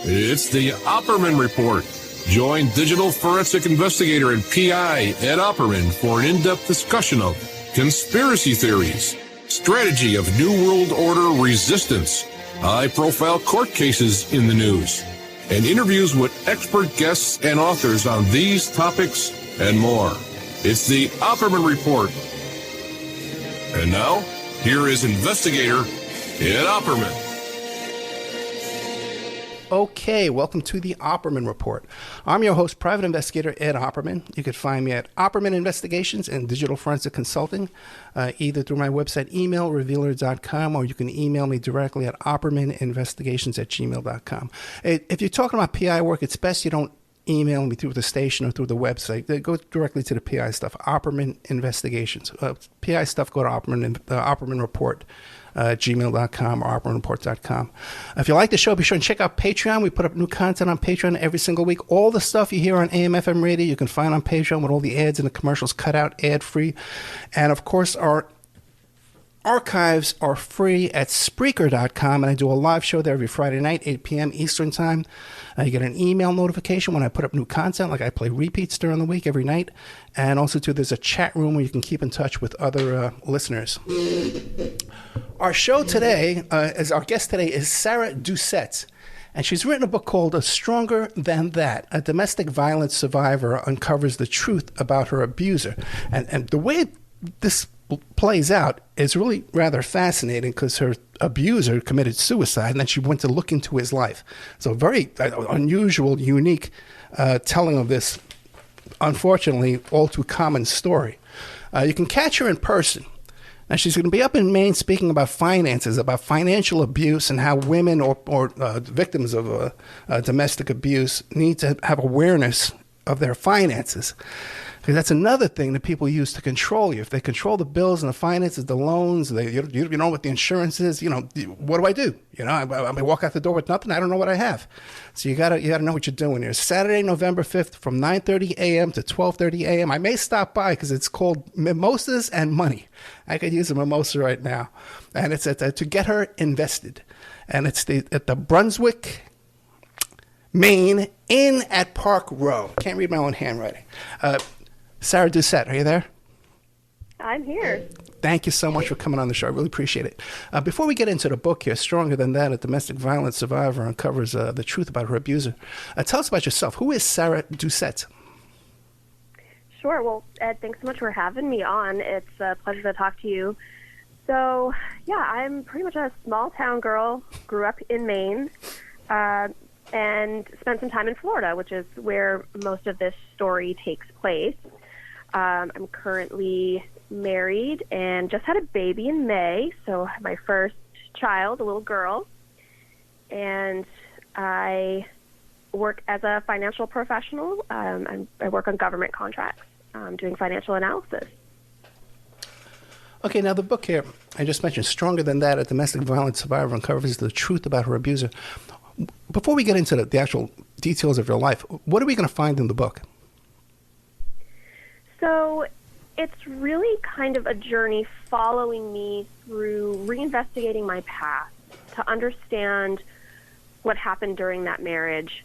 It's the Opperman Report. Join digital forensic investigator and PI Ed Opperman for an in-depth discussion of conspiracy theories, strategy of New World Order resistance, high-profile court cases in the news, and interviews with expert guests and authors on these topics and more. It's the Opperman Report. And now, here is investigator Ed Opperman. Okay, welcome to the Opperman Report. I'm your host, private investigator Ed Opperman. You can find me at Opperman Investigations and Digital Forensic Consulting, either through my website, emailrevealer.com, or you can email me directly at oppermaninvestigations@gmail.com. If you're talking about PI work, it's best you don't email me through the station or through the website. Go directly to the PI stuff, Opperman Investigations. PI stuff, go to Opperman Report. Gmail.com or OppermanReport.com. If you like the show, be sure and check out Patreon. We put up new content on Patreon every single week. All the stuff you hear on AM/FM radio, you can find on Patreon with all the ads and the commercials cut out, ad-free. And, of course, our archives are free at Spreaker.com, and I do a live show there every Friday night, 8 p.m. Eastern Time. You get an email notification when I put up new content, like I play repeats during the week every night. And also, too, there's a chat room where you can keep in touch with other listeners. Our show today, as our guest today, is Sarah Doucette. And she's written a book called Stronger Than That. A domestic violence survivor uncovers the truth about her abuser. And the way this plays out is really rather fascinating because her abuser committed suicide and then she went to look into his life. So very unusual, unique telling of this, unfortunately, all too common story. You can catch her in person. Now, she's going to be up in Maine speaking about finances, about financial abuse and how women or victims of domestic abuse need to have awareness of their finances. Because that's another thing that people use to control you. If they control the bills and the finances, the loans, you know what the insurance is, what do I do? I walk out the door with nothing. I don't know what I have. So you gotta know what you're doing here. Saturday, November 5th from 9:30 a.m. to 12:30 a.m. I may stop by because it's called Mimosas and Money. I could use a mimosa right now. And it's to get her invested. And it's at the Brunswick, Maine, Inn at Park Row. Can't read my own handwriting. Sarah Doucette, are you there? I'm here. Thank you so much for coming on the show. I really appreciate it. Before we get into the book here, Stronger Than That, a domestic violence survivor uncovers the truth about her abuser. Tell us about yourself. Who is Sarah Doucette? Sure. Well, Ed, thanks so much for having me on. It's a pleasure to talk to you. So, yeah, I'm pretty much a small-town girl, grew up in Maine, and spent some time in Florida, which is where most of this story takes place. I'm currently married and just had a baby in May, so my first child, a little girl, and I work as a financial professional. I work on government contracts, doing financial analysis. Okay, now the book here, I just mentioned, Stronger Than That, a domestic violence survivor uncovers the truth about her abuser. Before we get into the actual details of your life, what are we going to find in the book? So it's really kind of a journey following me through reinvestigating my past to understand what happened during that marriage.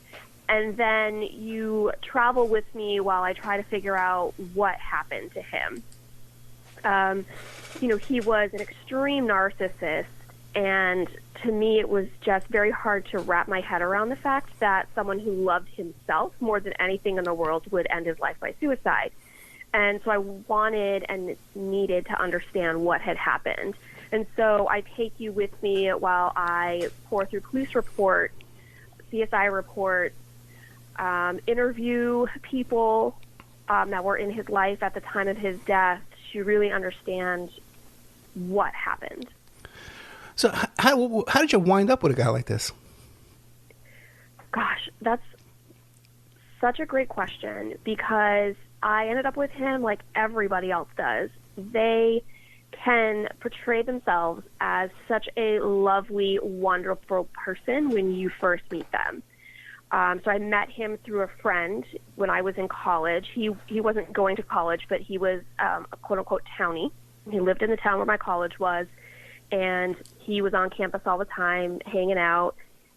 And then you travel with me while I try to figure out what happened to him. He was an extreme narcissist, and to me it was just very hard to wrap my head around the fact that someone who loved himself more than anything in the world would end his life by suicide. And so I wanted and needed to understand what had happened. And so I take you with me while I pour through police reports, CSI reports, interview people that were in his life at the time of his death to really understand what happened. So how did you wind up with a guy like this? Gosh, that's such a great question, because I ended up with him like everybody else does. They can portray themselves as such a lovely, wonderful person when you first meet them. So I met him through a friend when I was in college. He wasn't going to college, but he was a quote-unquote townie. He lived in the town where my college was, and he was on campus all the time, hanging out.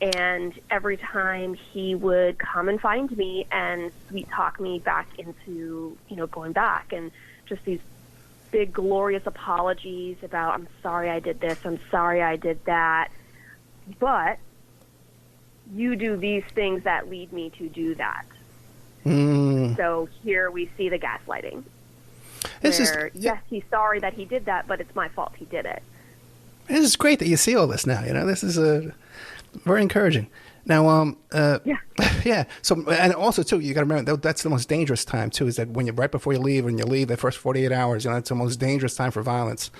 And every time he would come and find me and sweet talk me back into, going back, and just these big glorious apologies about, I'm sorry I did this, I'm sorry I did that, but you do these things that lead me to do that. So here we see the gaslighting. Yes, he's sorry that he did that, but it's my fault he did it. This is great that you see all this now. This is very encouraging. Now, yeah. So, and also too, you got to remember that's the most dangerous time too. Is that when right before you leave, and you leave the first 48 hours, it's the most dangerous time for violence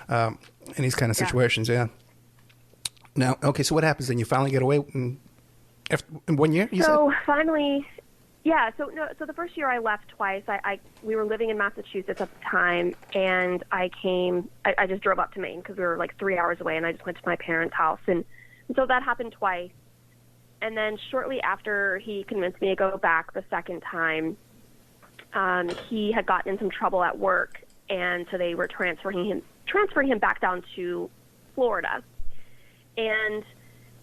in these kind of situations. Yeah. Now, okay. So what happens then? You finally get away in 1 year. So finally. Yeah, so the first year I left twice. We were living in Massachusetts at the time, and I just drove up to Maine because we were like 3 hours away, and I just went to my parents' house. And so that happened twice. And then shortly after he convinced me to go back the second time, he had gotten in some trouble at work, and so they were transferring him back down to Florida. And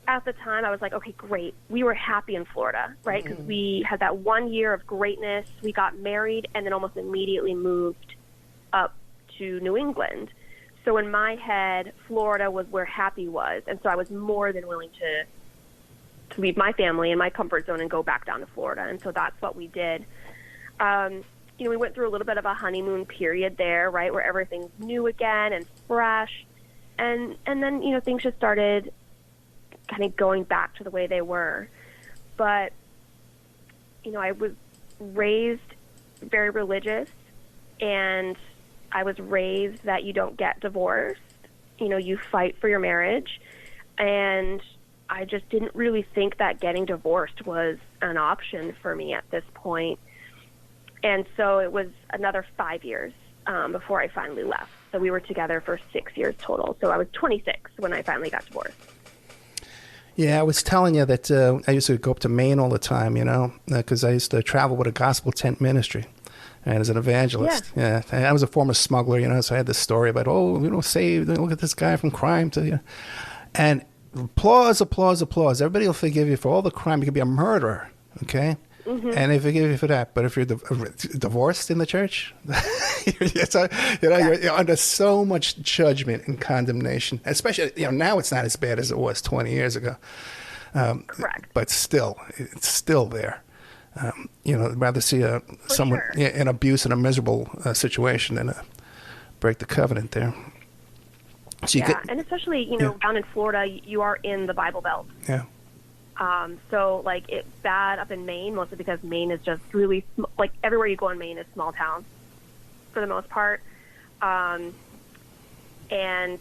at the time, I was like, okay, great. We were happy in Florida, right? Because we had that 1 year of greatness. We got married and then almost immediately moved up to New England. So in my head, Florida was where happy was. And so I was more than willing to leave my family and my comfort zone and go back down to Florida. And so that's what we did. We went through a little bit of a honeymoon period there, right, where everything's new again and fresh. And then, things just started kind of going back to the way they were. But, I was raised very religious, and I was raised that you don't get divorced. You fight for your marriage. And I just didn't really think that getting divorced was an option for me at this point. And so it was another 5 years before I finally left. So we were together for 6 years total. So I was 26 when I finally got divorced. Yeah, I was telling you that I used to go up to Maine all the time, because I used to travel with a gospel tent ministry and as an evangelist. Yeah. And I was a former smuggler, so I had this story about, saved, look at this guy from crime to you. And applause. Everybody will forgive you for all the crime. You could be a murderer, okay? And they forgive you for that. But if you're divorced in the church, you're under so much judgment and condemnation. Especially, now it's not as bad as it was 20 years ago. Correct. But still, it's still there. I'd rather see someone in abuse in a miserable situation than break the covenant there. So and especially, down in Florida, you are in the Bible Belt. Yeah. So, it's bad up in Maine, mostly because Maine is just really, everywhere you go in Maine is small towns for the most part. And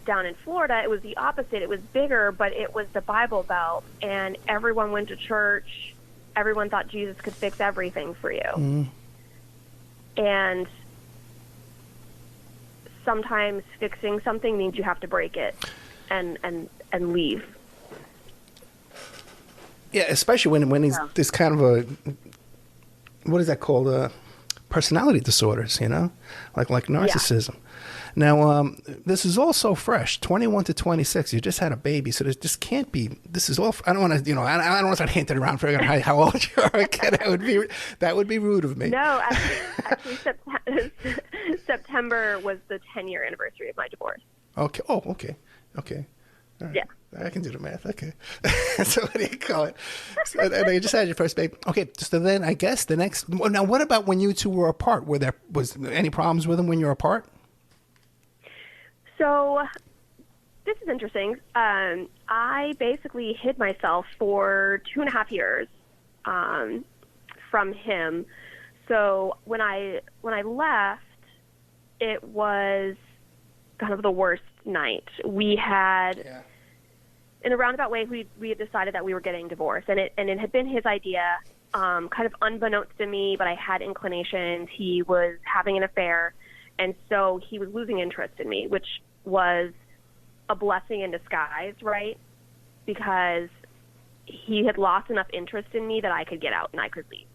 down in Florida, it was the opposite. It was bigger, but it was the Bible Belt, and everyone went to church. Everyone thought Jesus could fix everything for you. And sometimes fixing something means you have to break it and leave. Yeah, especially when he's this kind of a, what is that called? Personality disorders, like narcissism. Yeah. Now, this is all so fresh, 21 to 26. You just had a baby, so there just can't be. This is all. I don't want to, I don't want to start hinting around for how old you are. That would be rude of me. No, actually, September was the 10-year anniversary of my divorce. Okay. Oh, okay. All right. Yeah. I can do the math. Okay. So what do you call it? So, and you just had your first baby. Okay. So then I guess the next. Now, what about when you two were apart? Was any problems with him when you were apart? So this is interesting. I basically hid myself for 2.5 years from him. So when I left, it was kind of the worst night. We had. Yeah. In a roundabout way, we had decided that we were getting divorced, and it had been his idea, kind of unbeknownst to me, but I had inclinations. He was having an affair, and so he was losing interest in me, which was a blessing in disguise, right? Because he had lost enough interest in me that I could get out and I could leave.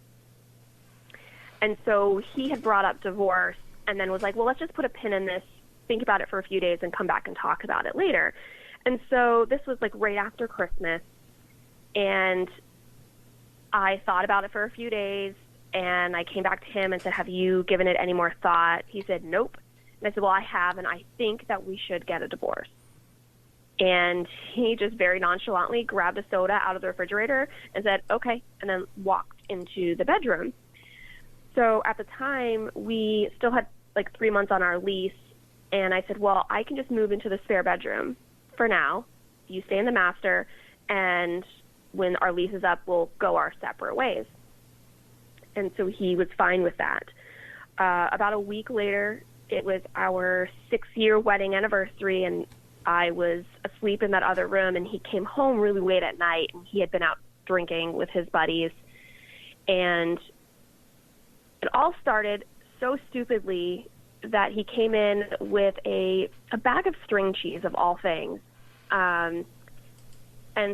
And so he had brought up divorce and then was like, well, let's just put a pin in this, think about it for a few days, and come back and talk about it later. And so this was right after Christmas, And I thought about it for a few days, and I came back to him and said, have you given it any more thought? He said, nope. And I said, well, I have, and I think that we should get a divorce. And he just very nonchalantly grabbed a soda out of the refrigerator and said, okay, and then walked into the bedroom. So at the time, we still had like 3 months on our lease, and I said, well, I can just move into the spare bedroom for now. You stay in the master, and when our lease is up, we'll go our separate ways. And so he was fine with that. About a week later, it was our 6-year wedding anniversary, and I was asleep in that other room, and he came home really late at night, and he had been out drinking with his buddies. And it all started so stupidly that he came in with a bag of string cheese, of all things, and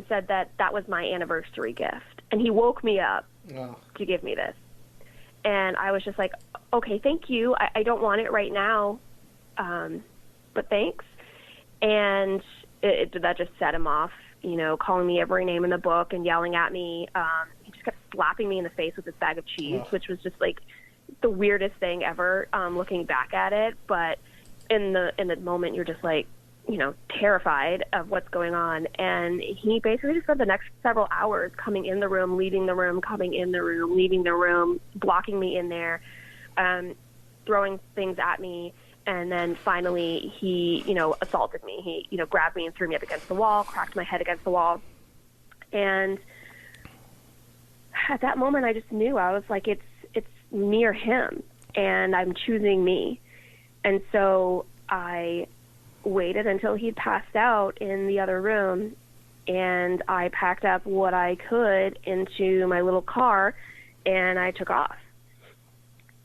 said that that was my anniversary gift. And he woke me up to give me this. And I was just like, okay, thank you. I don't want it right now, but thanks. And that just set him off, calling me every name in the book and yelling at me. He just kept slapping me in the face with this bag of cheese, which was just like the weirdest thing ever, looking back at it. But in the moment, you're just like, terrified of what's going on. And he basically just spent the next several hours coming in the room, leaving the room, coming in the room, leaving the room, blocking me in there, throwing things at me. And then finally he, assaulted me. He, grabbed me and threw me up against the wall, cracked my head against the wall. And at that moment I just knew, I was like, it's me or him, and I'm choosing me. And so I waited until he'd passed out in the other room, and I packed up what I could into my little car, and I took off.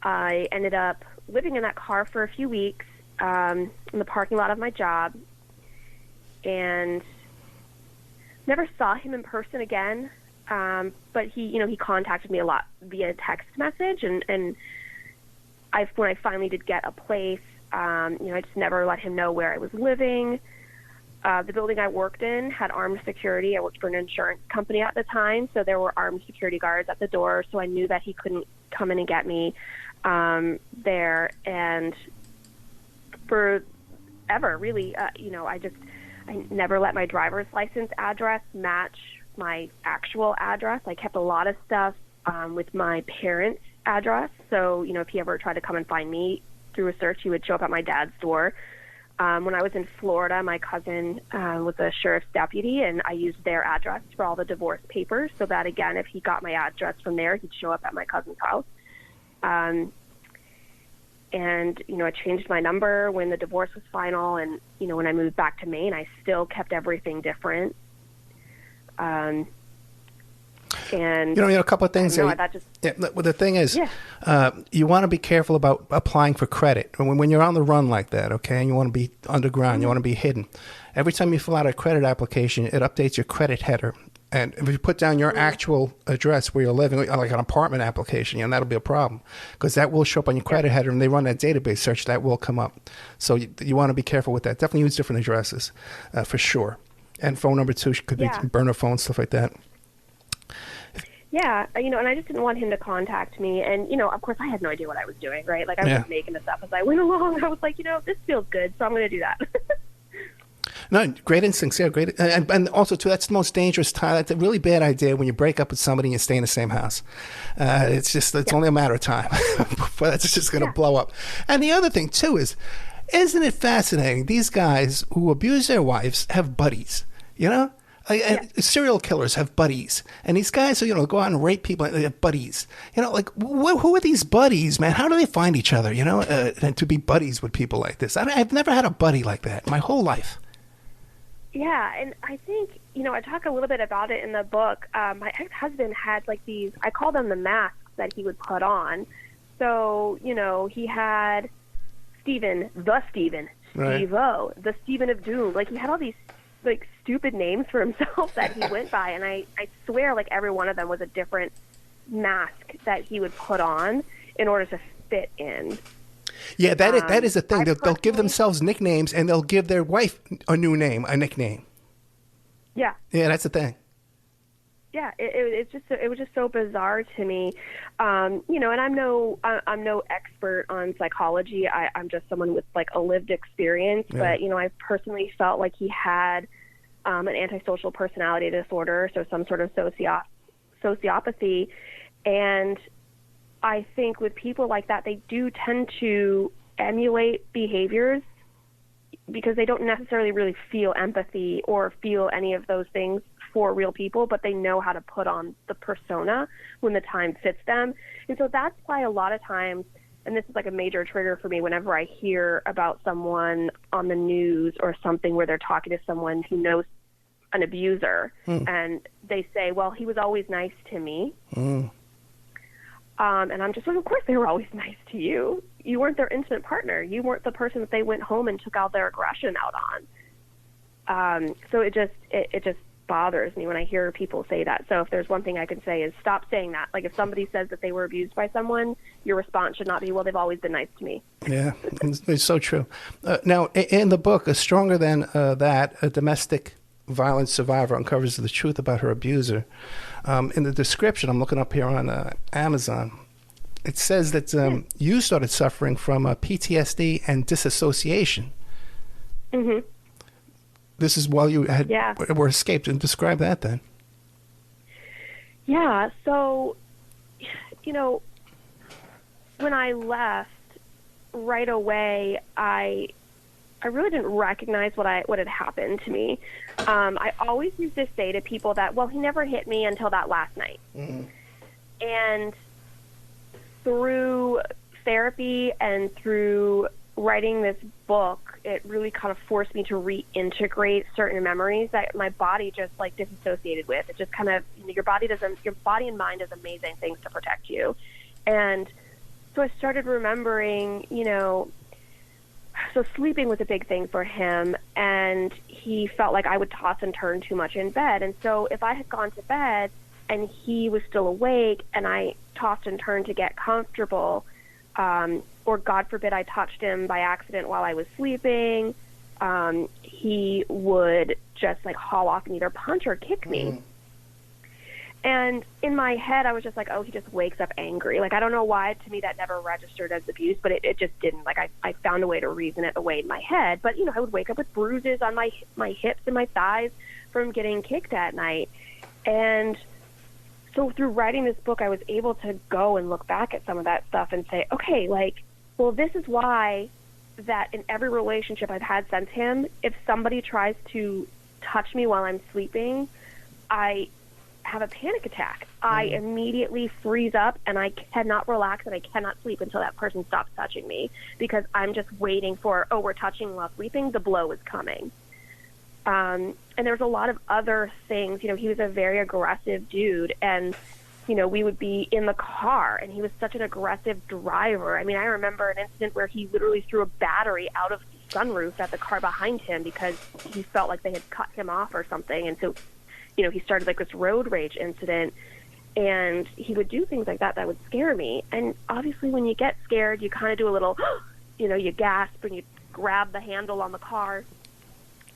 I ended up living in that car for a few weeks, in the parking lot of my job, and never saw him in person again. But he contacted me a lot via text message, and when I finally did get a place, I just never let him know where I was living. The building I worked in had armed security. I worked for an insurance company at the time, so there were armed security guards at the door, so I knew that he couldn't come in and get me there. And forever, really, I never let my driver's license address match my actual address. I kept a lot of stuff with my parents' address, so if he ever tried to come and find me through a search, he would show up at my dad's door. When I was in Florida, my cousin was a sheriff's deputy, and I used their address for all the divorce papers, so that, again, if he got my address from there, he'd show up at my cousin's house. And, I changed my number when the divorce was final, and, when I moved back to Maine, I still kept everything different. And a couple of things. Well, the thing is, you want to be careful about applying for credit when you're on the run like that. Okay, and you want to be underground, you want to be hidden. Every time you fill out a credit application, it updates your credit header. And if you put down your actual address where you're living, like an apartment application, that'll be a problem, because that will show up on your credit header, and they run that database search, that will come up. So you want to be careful with that. Definitely use different addresses, for sure. And phone number too could be burner phone, stuff like that. Yeah, and I just didn't want him to contact me. And, of course, I had no idea what I was doing, right? Like, I was just making this up as I went along. I was like, this feels good, so I'm going to do that. No, great instincts, great. And also, too, that's the most dangerous time. That's a really bad idea when you break up with somebody and you stay in the same house. It's only a matter of time before that's just going to blow up. And the other thing, too, isn't it fascinating? These guys who abuse their wives have buddies, Serial killers have buddies, and these guys who go out and rape people, they have buddies. Who are these buddies, man? How do they find each other? And to be buddies with people like this. I've never had a buddy like that in my whole life. Yeah, and I think I talk a little bit about it in the book. My ex-husband had like these, I call them the masks that he would put on. So he had Stephen, right. Steve-O, the Stephen of Doom. Like, he had all these like stupid names for himself that he went by, and I swear like every one of them was a different mask that he would put on in order to fit in. Yeah, that is the thing. They'll give themselves nicknames, and they'll give their wife a nickname. Yeah. Yeah, that's the thing. Yeah, it was just so bizarre to me, you know. And I'm no expert on psychology. I'm just someone with like a lived experience. Yeah. But you know, I personally felt like he had an antisocial personality disorder, so some sort of sociopathy. And I think with people like that, they do tend to emulate behaviors because they don't necessarily really feel empathy or feel any of those things for real people, but they know how to put on the persona when the time fits them. And so that's why a lot of times, and this is like a major trigger for me whenever I hear about someone on the news or something where they're talking to someone who knows an abuser and they say, well, he was always nice to me. And I'm just like, of course they were always nice to you. You weren't their intimate partner. You weren't the person that they went home and took out their aggression out on. So it just bothers me when I hear people say that. So if there's one thing I can say is stop saying that. Like if somebody says that they were abused by someone, your response should not be, well, they've always been nice to me. Yeah, it's so true. Now, in the book, Stronger Than That, a domestic violence survivor uncovers the truth about her abuser. In the description, I'm looking up here on Amazon, it says that you started suffering from PTSD and dissociation. Mm-hmm. This is while you were escaped. And describe that then. Yeah. So, you know, when I left right away, I really didn't recognize what had happened to me. I always used to say to people that, well, he never hit me until that last night. Mm-hmm. And through therapy and through writing this book, it really kind of forced me to reintegrate certain memories that my body just like disassociated with. It just kind of, you know, your body and mind does amazing things to protect you. And so I started remembering, you know, so sleeping was a big thing for him, and he felt like I would toss and turn too much in bed. And so if I had gone to bed and he was still awake and I tossed and turned to get comfortable, or God forbid I touched him by accident while I was sleeping, he would just like haul off and either punch or kick me. And in my head, I was just like, oh, he just wakes up angry. Like, I don't know why, to me, that never registered as abuse, but it just didn't. Like, I found a way to reason it away in my head. But, you know, I would wake up with bruises on my hips and my thighs from getting kicked at night. And so through writing this book, I was able to go and look back at some of that stuff and say, okay, like, well, this is why that in every relationship I've had since him, if somebody tries to touch me while I'm sleeping, I have a panic attack. I immediately freeze up and I cannot relax and I cannot sleep until that person stops touching me, because I'm just waiting for, oh, we're touching while sleeping, the blow is coming. And there's a lot of other things. You know, he was a very aggressive dude, and you know, we would be in the car and he was such an aggressive driver. I mean, I remember an incident where he literally threw a battery out of the sunroof at the car behind him because he felt like they had cut him off or something. And so, you know, he started like this road rage incident, and he would do things like that would scare me. And obviously when you get scared, you kind of do a little, you know, you gasp and you grab the handle on the car,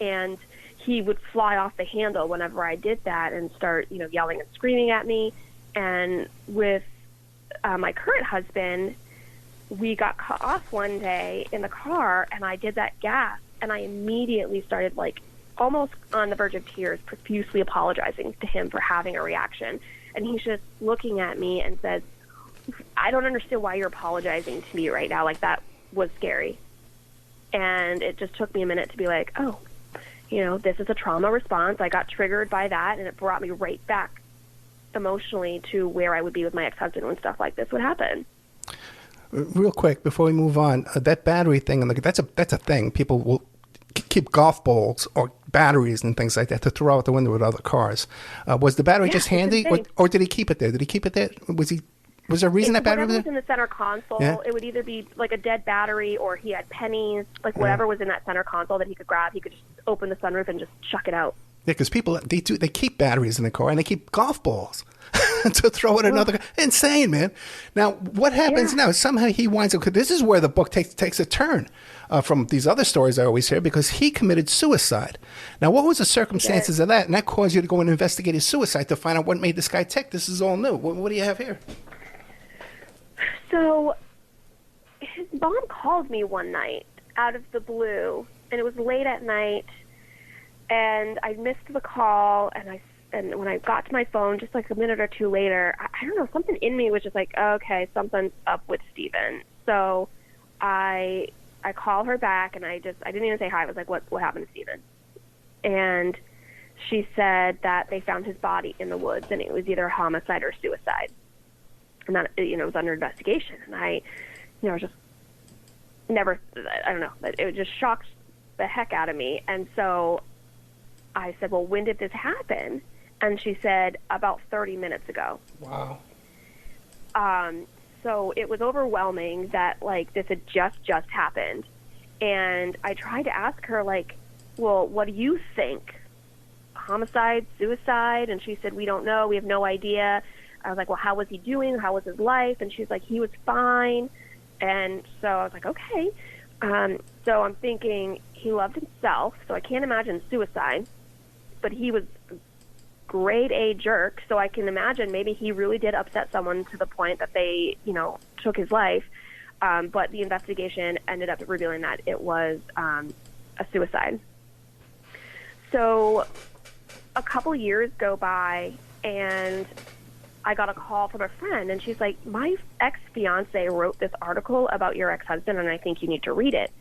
and he would fly off the handle whenever I did that and start, you know, yelling and screaming at me. And with my current husband, we got cut off one day in the car, and I did that gasp, and I immediately started like almost on the verge of tears, profusely apologizing to him for having a reaction. And he's just looking at me and says, I don't understand why you're apologizing to me right now. Like, that was scary. And it just took me a minute to be like, oh, you know, this is a trauma response. I got triggered by that, and it brought me right back emotionally to where I would be with my ex-husband when stuff like this would happen. Real quick, before we move on, that battery thing, and that's a thing. People will keep golf balls or batteries and things like that to throw out the window with other cars. Was the battery just handy, or did he keep it there? Was there a reason that battery was there? Whatever was in the center console, it would either be like a dead battery, or he had pennies, like whatever was in that center console that he could grab. He could just open the sunroof and just chuck it out. Yeah, because people, they keep batteries in the car, and they keep golf balls. to throw at another guy. Insane, man. Now, what happens now? Somehow he winds up, this is where the book takes a turn from these other stories I always hear, because he committed suicide. Now, what was the circumstances of that? And that caused you to go and investigate his suicide to find out what made this guy tick. This is all new. What do you have here? So his mom called me one night out of the blue, and it was late at night, and I missed the call, and when I got to my phone, just like a minute or two later, I don't know, something in me was just like, okay, something's up with Steven. So I call her back, and I didn't even say hi. I was like, what happened to Steven? And she said that they found his body in the woods, and it was either homicide or suicide. And that, it was under investigation. And I just never, I don't know, it just shocked the heck out of me. And so I said, well, when did this happen? And she said, about 30 minutes ago. Wow. So it was overwhelming that, like, this had just happened. And I tried to ask her, like, well, what do you think? Homicide, suicide? And she said, we don't know. We have no idea. I was like, well, how was he doing? How was his life? And she's like, he was fine. And so I was like, okay. So I'm thinking he loved himself, so I can't imagine suicide. But he was a grade A jerk, so I can imagine maybe he really did upset someone to the point that they, took his life. But the investigation ended up revealing that it was a suicide. So a couple years go by, and I got a call from a friend, and she's like, my ex-fiance wrote this article about your ex-husband, and I think you need to read it.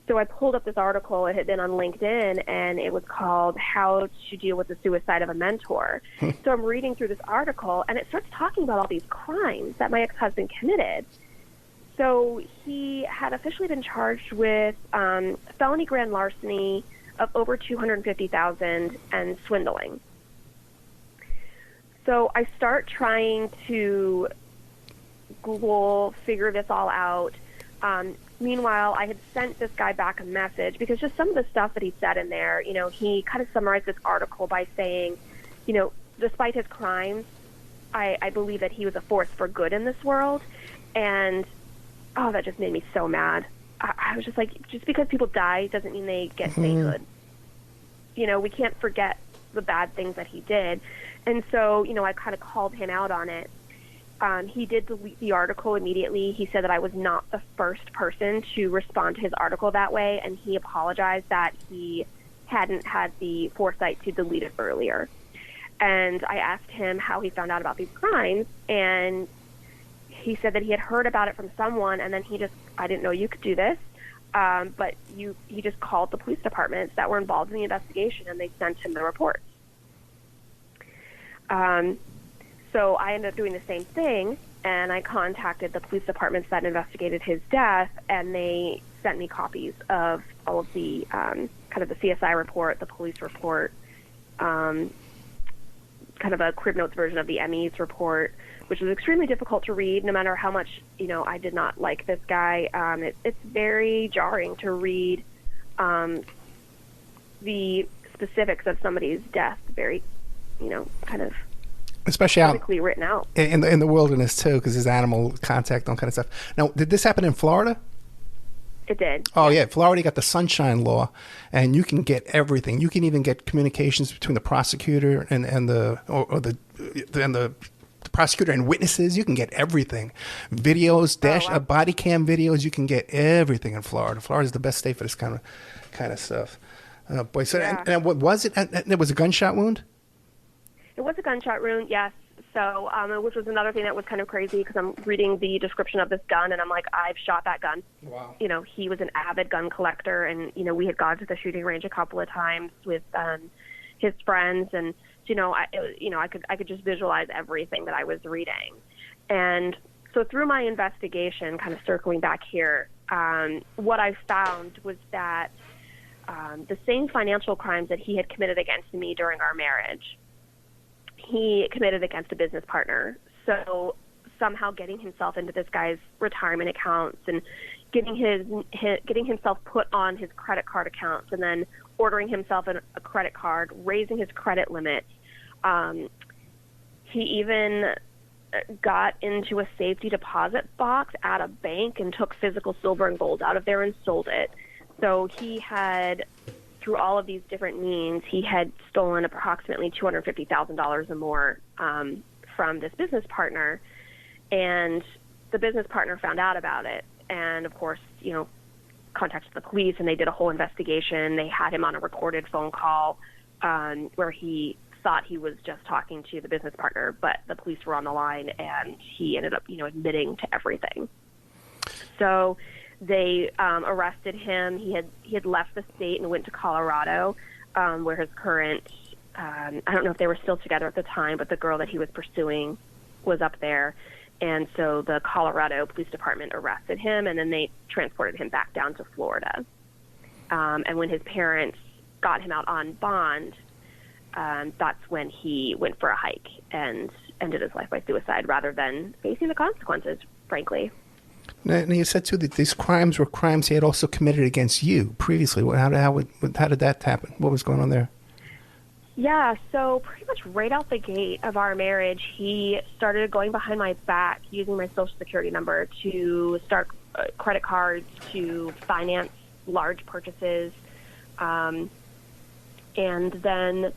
So I pulled up this article. It had been on LinkedIn, and it was called How to Deal with the Suicide of a Mentor. So I'm reading through this article, and it starts talking about all these crimes that my ex-husband committed. So he had officially been charged with felony grand larceny of over $250,000 and swindling. So I start trying to Google, figure this all out. Meanwhile, I had sent this guy back a message because just some of the stuff that he said in there, he kind of summarized this article by saying, despite his crimes, I believe that he was a force for good in this world. And, that just made me so mad. I was just like, just because people die doesn't mean they get sainthood. We can't forget the bad things that he did. And so, I kind of called him out on it. He did delete the article immediately. He said that I was not the first person to respond to his article that way, and he apologized that he hadn't had the foresight to delete it earlier. And I asked him how he found out about these crimes, and he said that he had heard about it from someone, and then I didn't know you could do this, but he just called the police departments that were involved in the investigation, and they sent him the reports. So I ended up doing the same thing, and I contacted the police departments that investigated his death, and they sent me copies of all of the kind of the CSI report, the police report, kind of a crib notes version of the ME's report, which was extremely difficult to read, no matter how much, I did not like this guy. It's very jarring to read the specifics of somebody's death, very, kind of especially out written out in the wilderness too, because there's animal contact, all kind of stuff. Now, did this happen in Florida? It did. Oh yeah, Florida, you got the Sunshine Law, and you can get everything. You can even get communications between the prosecutor and the prosecutor and witnesses. You can get everything, videos, body cam videos. You can get everything in Florida. Florida's the best state for this kind of stuff. Boy, so and what was it? And it was a gunshot wound. It was a gunshot wound, yes. So, which was another thing that was kind of crazy, because I'm reading the description of this gun, and I'm like, I've shot that gun. Wow. He was an avid gun collector, and, we had gone to the shooting range a couple of times with his friends, and, I could just visualize everything that I was reading. And so through my investigation, kind of circling back here, what I found was that the same financial crimes that he had committed against me during our marriage, he committed against a business partner. So somehow getting himself into this guy's retirement accounts and getting himself put on his credit card accounts, and then ordering himself a credit card, raising his credit limit. He even got into a safety deposit box at a bank and took physical silver and gold out of there and sold it. So he had, through all of these different means, he had stolen approximately $250,000 or more from this business partner. And the business partner found out about it and, of course, contacted the police, and they did a whole investigation. They had him on a recorded phone call where he thought he was just talking to the business partner, but the police were on the line, and he ended up, admitting to everything. So they arrested him. He had left the state and went to Colorado, where his current, I don't know if they were still together at the time, but the girl that he was pursuing was up there. And so the Colorado Police Department arrested him, and then they transported him back down to Florida. And when his parents got him out on bond, that's when he went for a hike and ended his life by suicide rather than facing the consequences, frankly. Now, you said, too, that these crimes were crimes he had also committed against you previously. How did that happen? What was going on there? Yeah, so pretty much right out the gate of our marriage, he started going behind my back, using my Social Security number to start credit cards, to finance large purchases. And then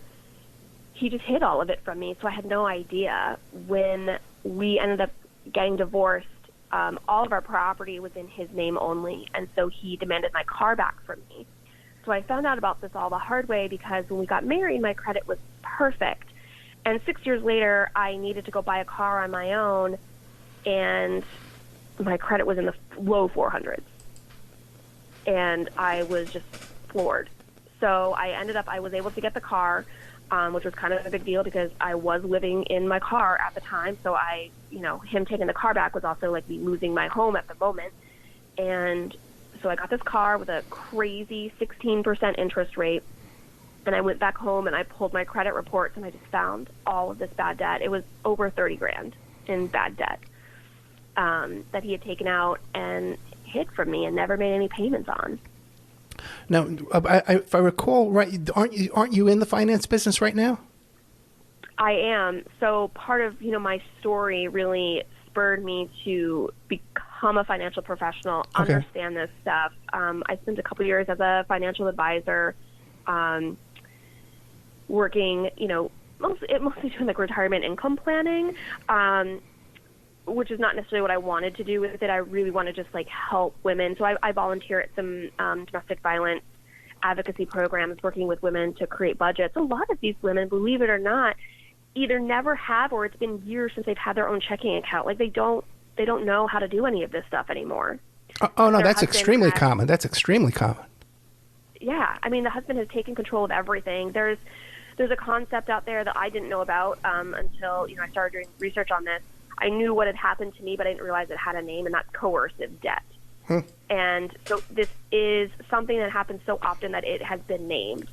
he just hid all of it from me, so I had no idea. When we ended up getting divorced, all of our property was in his name only, and so he demanded my car back from me. So I found out about this all the hard way because when we got married, my credit was perfect. And 6 years later, I needed to go buy a car on my own, and my credit was in the low 400s. And I was just floored. So I was able to get the car, which was kind of a big deal because I was living in my car at the time. So him taking the car back was also like me losing my home at the moment. And so I got this car with a crazy 16% interest rate, and I went back home and I pulled my credit reports, and I just found all of this bad debt. It was over $30,000 in bad debt that he had taken out and hid from me and never made any payments on. Now, if I recall right, aren't you in the finance business right now? I am. So part of my story really spurred me to become a financial professional, understand this stuff. I spent a couple years as a financial advisor, working, mostly doing like retirement income planning, which is not necessarily what I wanted to do with it. I really want to just like help women. So I volunteer at some domestic violence advocacy programs, working with women to create budgets. A lot of these women, believe it or not, either never have, or it's been years since they've had their own checking account. Like they don't know how to do any of this stuff anymore. Oh no, that's extremely common. That's extremely common. Yeah, I mean, the husband has taken control of everything. There's a concept out there that I didn't know about until I started doing research on this. I knew what had happened to me, but I didn't realize it had a name, and that's coercive debt. And so this is something that happens so often that it has been named.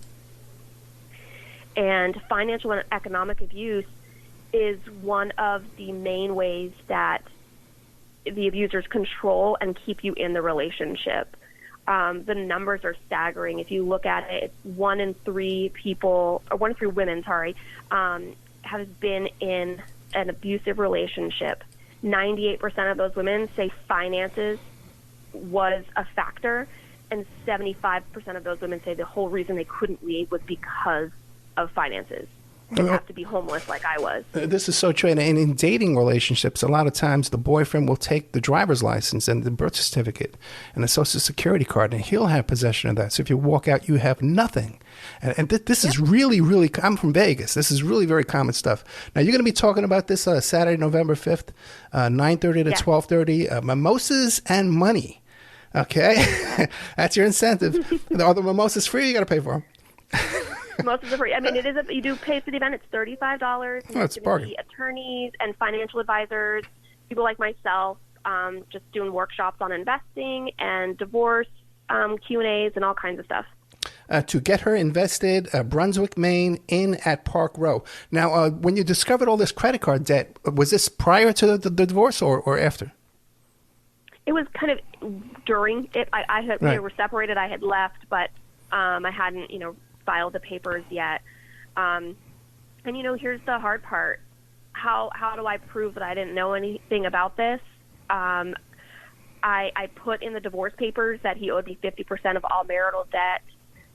And financial and economic abuse is one of the main ways that the abusers control and keep you in the relationship. The numbers are staggering. If you look at it, it's 1 in 3 women, have been in an abusive relationship. 98% of those women say finances was a factor, and 75% of those women say the whole reason they couldn't leave was because of finances. They have to be homeless like I was. This is so true. And in dating relationships, a lot of times the boyfriend will take the driver's license and the birth certificate and the Social Security card, and he'll have possession of that. So if you walk out, you have nothing. And this is really, really, I'm from Vegas. This is really very common stuff. Now, you're going to be talking about this Saturday, November 5th, 9:30 to 12:30, mimosas and money. Okay? That's your incentive. Are the mimosas free? You got to pay for them. Most of the free. I mean, you do pay for the event. It's $35. Oh, that's a bargain. Attorneys and financial advisors, people like myself, just doing workshops on investing and divorce, Q&As, and all kinds of stuff. To get her invested, Brunswick, Maine, in at Park Row. Now, when you discovered all this credit card debt, was this prior to the divorce or after? It was kind of during it. We were separated. I had left, but I hadn't, filed the papers yet. And, here's the hard part. how do I prove that I didn't know anything about this? I put in the divorce papers that he owed me 50% of all marital debt.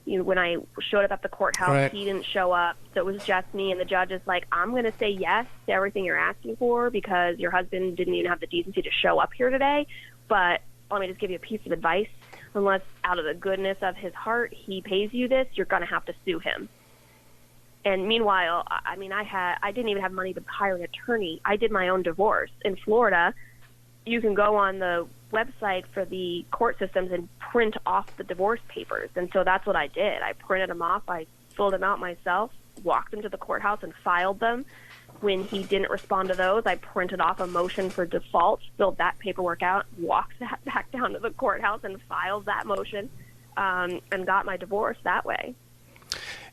When I showed up at the courthouse, Right. He didn't show up, so it was just me. And the judge is like, I'm going to say yes to everything you're asking for because your husband didn't even have the decency to show up here today. But let me just give you a piece of advice. Unless out of the goodness of his heart he pays you this, you're going to have to sue him. And meanwhile, I didn't even have money to hire an attorney. I did my own divorce. In Florida, you can go on the website for the court systems and print off the divorce papers. And so that's what I did. I printed them off. I filled them out myself, walked them to the courthouse and filed them. When he didn't respond to those, I printed off a motion for default, filled that paperwork out, walked that back down to the courthouse and filed that motion, and got my divorce that way.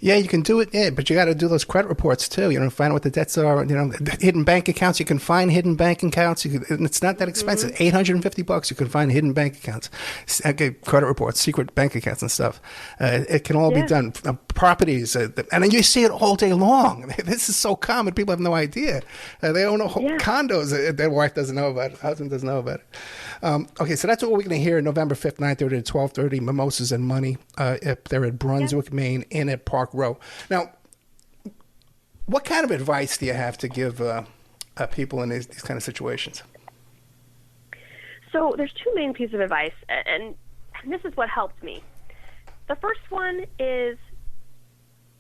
Yeah, you can do it, but you got to do those credit reports too. Find out what the debts are. Hidden bank accounts. You can find hidden bank accounts. And it's not that expensive. $850. You can find hidden bank accounts, credit reports, secret bank accounts, and stuff. It can all be done. Properties, and then you see it all day long. This is so common. People have no idea. They own condos. Their wife doesn't know about it. Husband doesn't know about it. Okay, so that's what we're going to hear November 5th, 9:30 to 12:30. Mimosas and Money. If they're at Brunswick, Maine, in at Park Row. Now, what kind of advice do you have to give people in these kind of situations? So there's two main pieces of advice, and this is what helped me. The first one is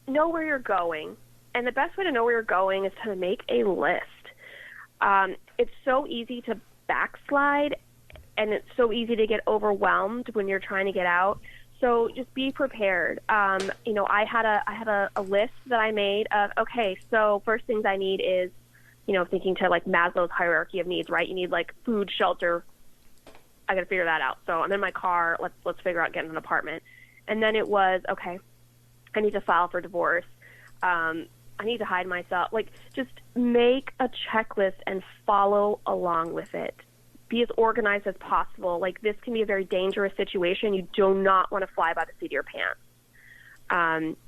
know where you're going, and the best way to know where you're going is to make a list. It's so easy to backslide, and it's so easy to get overwhelmed when you're trying to get out. So just be prepared. I had a list that I made of, okay, so first things I need is, thinking to like Maslow's hierarchy of needs, right? You need like food, shelter. I got to figure that out. So I'm in my car. Let's figure out getting an apartment. And then it was, okay, I need to file for divorce. I need to hide myself. Like, just make a checklist and follow along with it. Be as organized as possible. Like, this can be a very dangerous situation. You do not want to fly by the seat of your pants.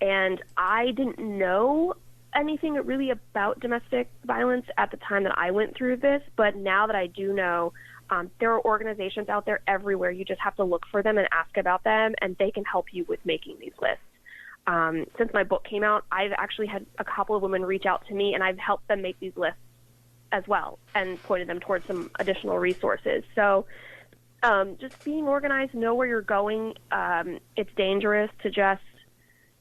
And I didn't know anything really about domestic violence at the time that I went through this, but now that I do know, there are organizations out there everywhere. You just have to look for them and ask about them, and they can help you with making these lists. Since my book came out, I've actually had a couple of women reach out to me, and I've helped them make these lists as well and pointed them towards some additional resources. So just being organized, know where you're going. It's dangerous to just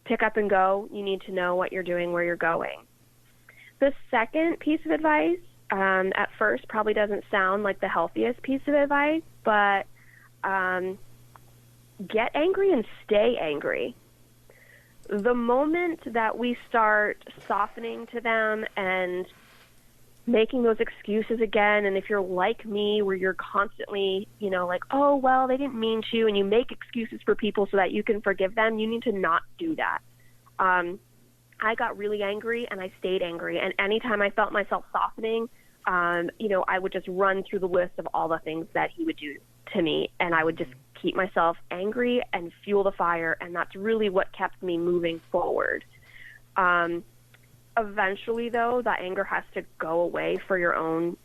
pick up and go. You need to know what you're doing, where you're going. The second piece of advice, at first probably doesn't sound like the healthiest piece of advice, but get angry and stay angry. The moment that we start softening to them and making those excuses again, and if you're like me where you're constantly, like, oh, well, they didn't mean to, and you make excuses for people so that you can forgive them, you need to not do that. I got really angry, and I stayed angry, and anytime I felt myself softening, I would just run through the list of all the things that he would do to me, and I would just keep myself angry and fuel the fire, and that's really what kept me moving forward. Eventually, though, that anger has to go away for your own,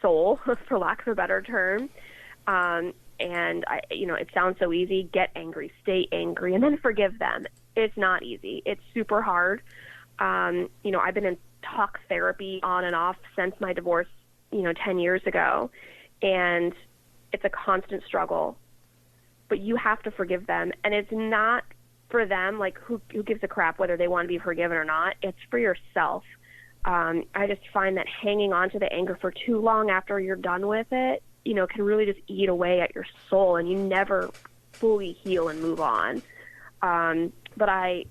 soul, for lack of a better term. And it sounds so easy. Get angry, stay angry, and then forgive them. It's not easy. It's super hard. I've been in talk therapy on and off since my divorce, 10 years ago, and it's a constant struggle. But you have to forgive them, and it's not for them, who gives a crap whether they want to be forgiven or not. It's for yourself. I just find that hanging on to the anger for too long after you're done with it, can really just eat away at your soul, and you never fully heal and move on. But I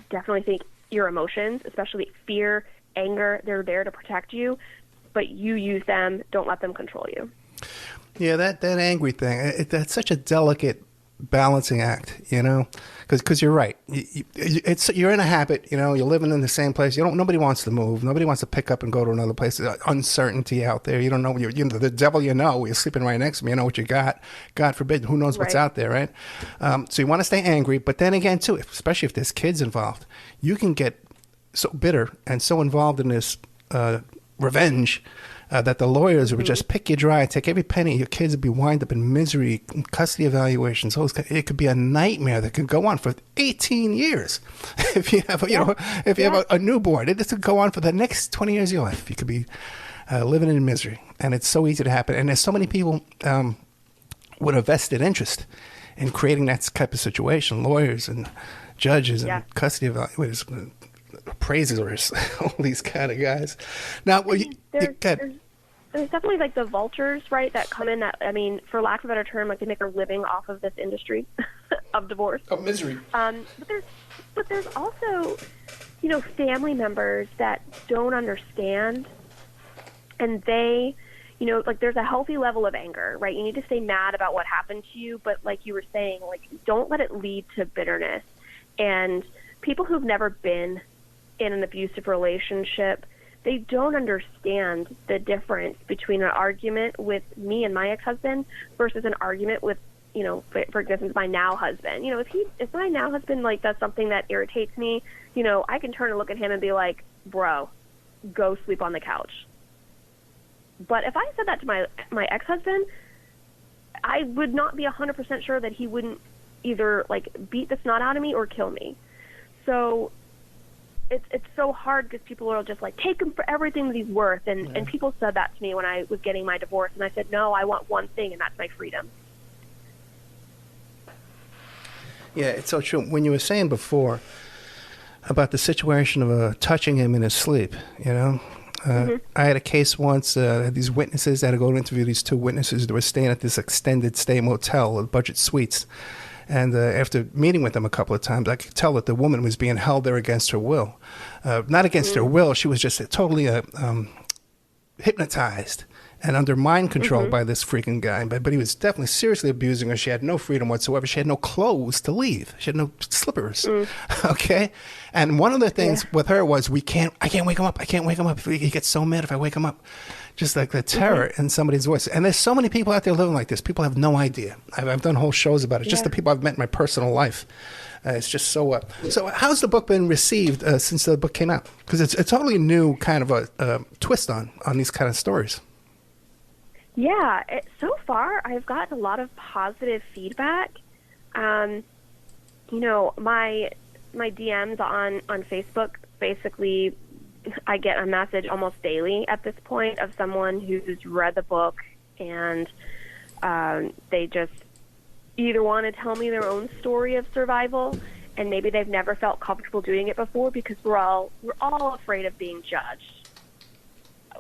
definitely think your emotions, especially fear, anger, they're there to protect you, but you use them. Don't let them control you. Yeah, that angry thing, that's such a delicate balancing act, because you're right. You're in a habit, you're living in the same place. Nobody wants to move. Nobody wants to pick up and go to another place. Uncertainty out there. You don't know. The devil you're sleeping right next to me. You know what you got. God forbid, who knows what's out there, right? So you want to stay angry, but then again, too, especially if there's kids involved, you can get so bitter and so involved in this revenge that the lawyers would just pick you dry, take every penny. Your kids would be wind up in misery, custody evaluations. It could be a nightmare that could go on for 18 years. If you have, if you have a newborn, this could go on for the next 20 years of your life. You could be living in misery, and it's so easy to happen. And there's so many people with a vested interest in creating that type of situation: lawyers and judges and custody evaluators, appraisers, all these kind of guys. Now, there's definitely like the vultures, right, that come in that, I mean, for lack of a better term, like they make a living off of this industry of divorce. Of misery. But there's also, family members that don't understand, and they, like there's a healthy level of anger, right? You need to stay mad about what happened to you, but like you were saying, like don't let it lead to bitterness. And people who've never been in an abusive relationship, they don't understand the difference between an argument with me and my ex-husband versus an argument with, for example, my now husband. If my now husband like does something that irritates me, I can turn and look at him and be like, bro, go sleep on the couch. But if I said that to my ex-husband, I would not be 100% sure that he wouldn't either like beat the snot out of me or kill me. So it's so hard because people are just like, take him for everything that he's worth. And people said that to me when I was getting my divorce. And I said, no, I want one thing, and that's my freedom. Yeah, it's so true. When you were saying before about the situation of touching him in his sleep, I had a case once, these witnesses, I had to go to interview these two witnesses that were staying at this extended stay motel, budget suites. And after meeting with them a couple of times, I could tell that the woman was being held there against her will. Not against her will, she was just totally hypnotized and under mind control by this freaking guy. But he was definitely seriously abusing her. She had no freedom whatsoever. She had no clothes to leave. She had no slippers. Okay? And one of the things with her was, I can't wake him up. I can't wake him up. He gets so mad if I wake him up. Just like the terror in somebody's voice. And there's so many people out there living like this. People have no idea. I've done whole shows about it. Just the people I've met in my personal life. It's just so... So how's the book been received since the book came out? Because it's a totally new kind of a twist on these kind of stories. Yeah, so far I've gotten a lot of positive feedback. My DMs on Facebook, basically I get a message almost daily at this point of someone who's read the book, and they just either want to tell me their own story of survival, and maybe they've never felt comfortable doing it before because we're all afraid of being judged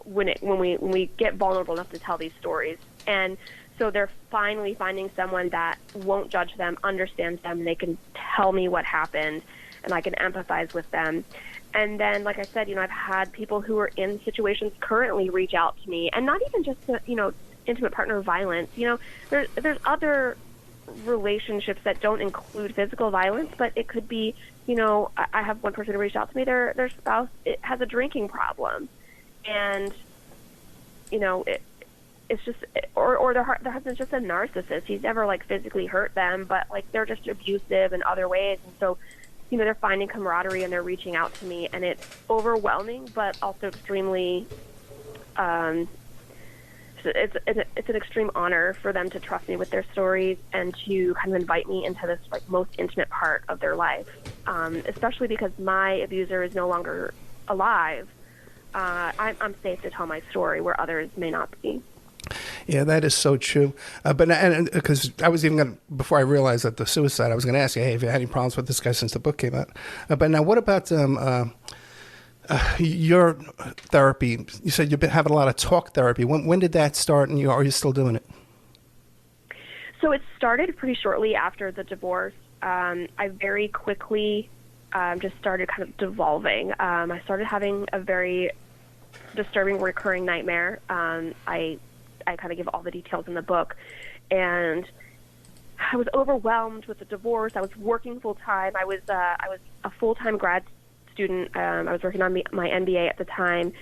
when we get vulnerable enough to tell these stories. And so they're finally finding someone that won't judge them, understands them, and they can tell me what happened, and I can empathize with them. And then, like I said, I've had people who are in situations currently reach out to me, and not even just intimate partner violence. There's other relationships that don't include physical violence, but it could be, I have one person who reached out to me, their spouse has a drinking problem, and it's just, or their husband's just a narcissist. He's never like physically hurt them, but like they're just abusive in other ways, and so they're finding camaraderie and they're reaching out to me, and it's overwhelming, but also extremely, it's an extreme honor for them to trust me with their stories and to kind of invite me into this like most intimate part of their life, especially because my abuser is no longer alive. I'm safe to tell my story where others may not be. Yeah, that is so true. But because I was even going to, before I realized that the suicide, I was going to ask you, hey, have you had any problems with this guy since the book came out? But now, what about your therapy? You said you've been having a lot of talk therapy. When did that start, and are you still doing it? So it started pretty shortly after the divorce. I very quickly just started kind of devolving. I started having a very disturbing recurring nightmare. I kind of give all the details in the book, and I was overwhelmed with the divorce. I was working full time. I was a full-time grad student. I was working on my MBA at the time,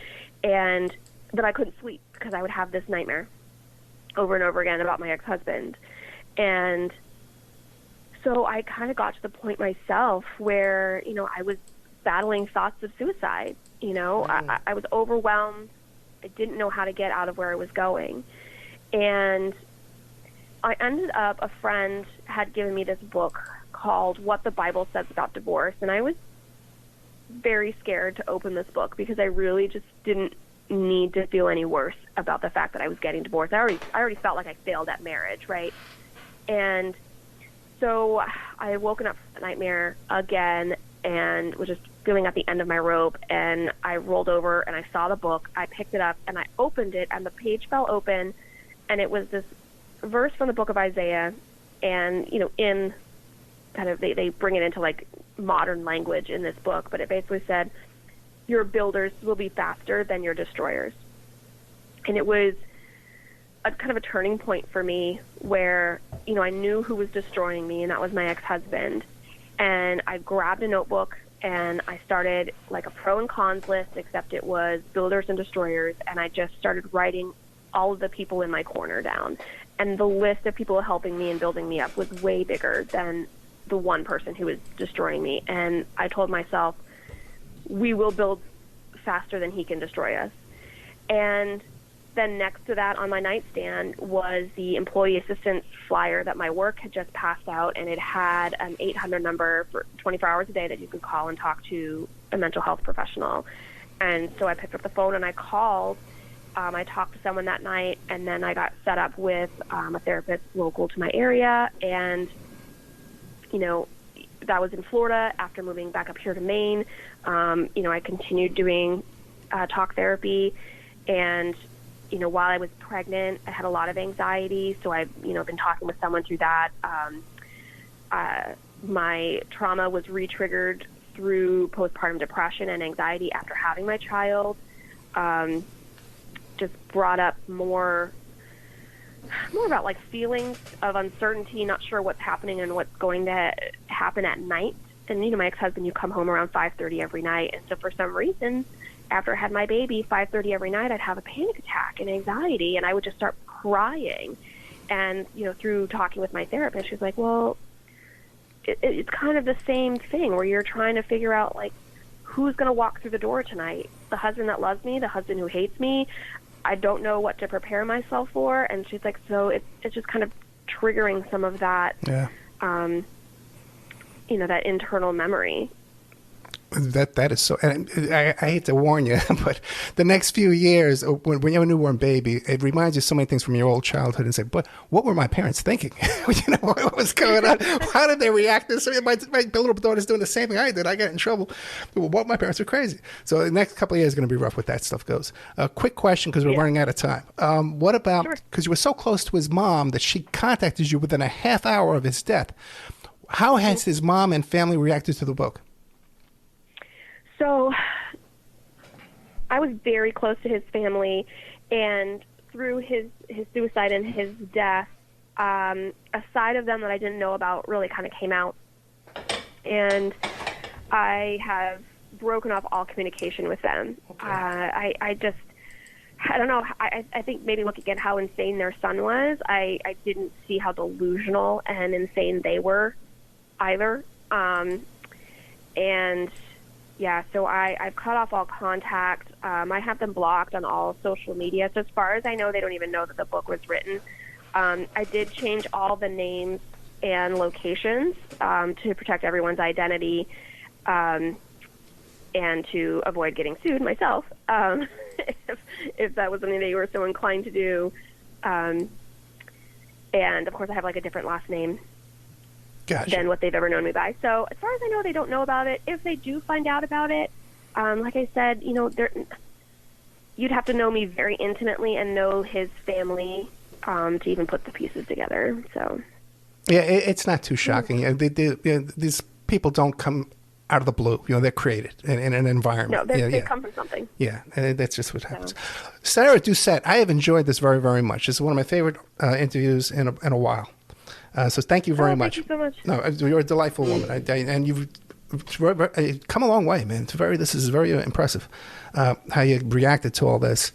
but I couldn't sleep because I would have this nightmare over and over again about my ex-husband. And so I kind of got to the point myself where, I was battling thoughts of suicide. You know, I was overwhelmed. I didn't know how to get out of where I was going. And I ended up, a friend had given me this book called What the Bible Says About Divorce. And I was very scared to open this book because I really just didn't need to feel any worse about the fact that I was getting divorced. I already felt like I failed at marriage, right? And so I had woken up from the nightmare again and was just feeling at the end of my rope, and I rolled over and I saw the book. I picked it up and I opened it, and the page fell open, and it was this verse from the book of Isaiah. And, you know, in kind of, they bring it into like modern language in this book, but it basically said, your builders will be faster than your destroyers. And it was a kind of a turning point for me where, you know, I knew who was destroying me, and that was my ex-husband. And I grabbed a notebook and I started like a pro and cons list, except it was builders and destroyers. And I just started writing all of the people in my corner down. And the list of people helping me and building me up was way bigger than the one person who was destroying me. And I told myself, we will build faster than he can destroy us. And then next to that on my nightstand was the employee assistance flyer that my work had just passed out, and it had an 800 number for 24 hours a day that you could call and talk to a mental health professional. And so I picked up the phone and I called. I talked to someone that night, and then I got set up with a therapist local to my area. And, you know, that was in Florida. After moving back up here to Maine, you know, I continued doing talk therapy. And, you know, while I was pregnant, I had a lot of anxiety. So I've, you know, been talking with someone through that. My trauma was re-triggered through postpartum depression and anxiety after having my child. Just brought up more about like feelings of uncertainty, not sure what's happening and what's going to happen at night. And, you know, my ex-husband, you come home around 5:30 every night. And so for some reason, after I had my baby, 5:30 every night, I'd have a panic attack and anxiety, and I would just start crying. And, you know, through talking with my therapist, she's like, well, it's kind of the same thing where you're trying to figure out, like, who's going to walk through the door tonight? The husband that loves me, the husband who hates me. I don't know what to prepare myself for. And she's like, so it's just kind of triggering some of that, you know, that internal memory. That is so, and I hate to warn you, but the next few years, when you have a newborn baby, it reminds you so many things from your old childhood, and say, but what were my parents thinking? You know, what was going on? How did they react to this? My little daughter's doing the same thing I did. I got in trouble. Well, my parents were crazy. So the next couple of years is going to be rough with that stuff goes. Quick question, because we're running out of time. What about, because you were so close to his mom that she contacted you within a half hour of his death. How has his mom and family reacted to the book? So I was very close to his family, and through his suicide and his death, a side of them that I didn't know about really kind of came out. And I have broken off all communication with them. Okay. I don't know. I think maybe looking at how insane their son was, I didn't see how delusional and insane they were either. And yeah, so I've cut off all contact. I have them blocked on all social media. So as far as I know, they don't even know that the book was written. I did change all the names and locations to protect everyone's identity and to avoid getting sued myself if that was something they were so inclined to do. And, of course, I have, like, a different last name. Gotcha. Than what they've ever known me by. So as far as I know, they don't know about it. If they do find out about it, like I said, you know, you'd have to know me very intimately and know his family to even put the pieces together. So yeah, it's not too shocking. These people don't come out of the blue. You know, they're created in an environment. No, they come from something. Yeah, and that's just what happens. Sarah Doucette, I have enjoyed this very, very much. This is one of my favorite interviews in a while. So thank you very much. Thank you so much. No, you're a delightful woman, and you've come a long way, man. This is very impressive how you reacted to all this.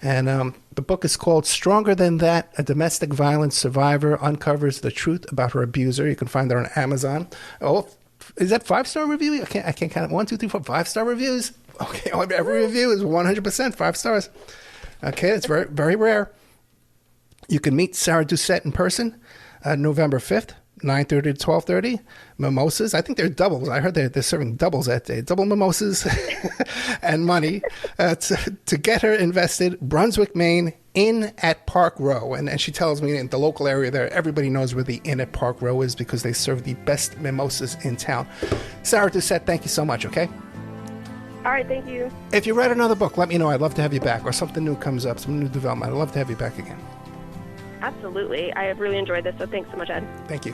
And the book is called Stronger Than That, A Domestic Violence Survivor Uncovers the Truth About Her Abuser. You can find it on Amazon. All Is that 5-star review? I can't count it. 1, 2, 3, 4, 5-star reviews. Okay, every review is 100% 5 stars. Okay, it's very, very rare. You can meet Sarah Doucette in person November 5th, 9:30 to 12:30. Mimosas. I think they're doubles. I heard they're serving doubles that day. Double mimosas and money to get her invested. Brunswick, Maine, Inn at Park Row. And she tells me in the local area there, everybody knows where the Inn at Park Row is because they serve the best mimosas in town. Sarah Doucette, thank you so much, okay? All right, thank you. If you write another book, let me know. I'd love to have you back. Or something new comes up, some new development. I'd love to have you back again. Absolutely. I have really enjoyed this, so thanks so much, Ed. Thank you.